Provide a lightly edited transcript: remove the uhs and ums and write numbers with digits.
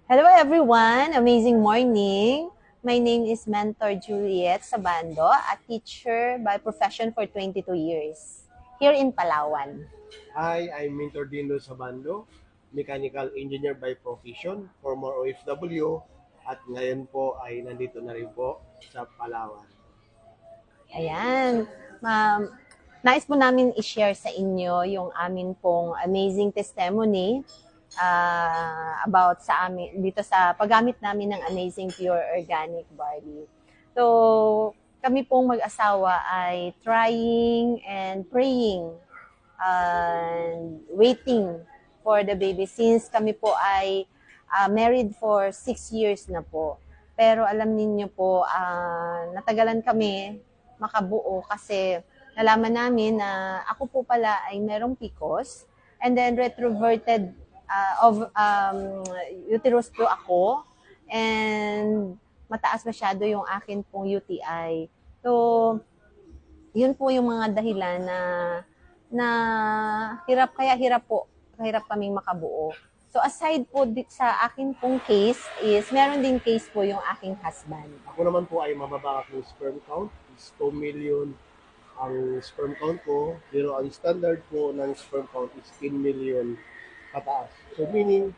Hello everyone! Amazing morning! My name is Mentor Juliet Sabando, a teacher by profession for 22 years here in Palawan. Hi, I'm Mintor Dino Sabando, Mechanical Engineer by profession, former OFW, at ngayon po ay nandito na rin po sa Palawan. Ayan. Ma'am, nais po namin i-share sa inyo yung amin pong amazing testimony about sa amin dito sa paggamit namin ng Amazing Pure Organic Barley. So, kami pong mag-asawa ay trying and praying and waiting for the baby since kami po ay married for 6 years na po. Pero alam niyo po, natagalan kami makabuo kasi nalaman namin na ako po pala ay merong PCOS and then retroverted of uterus po ako and mataas masyado yung akin pong UTI. So, yun po yung mga dahilan na hirap kaming makabuo. So aside po sa akin pong case is meron din case po yung aking husband. Ako naman po ay mababa akong sperm count, is 2 million ang sperm count ko, pero ang standard po ng sperm count is 10 million pataas. So meaning,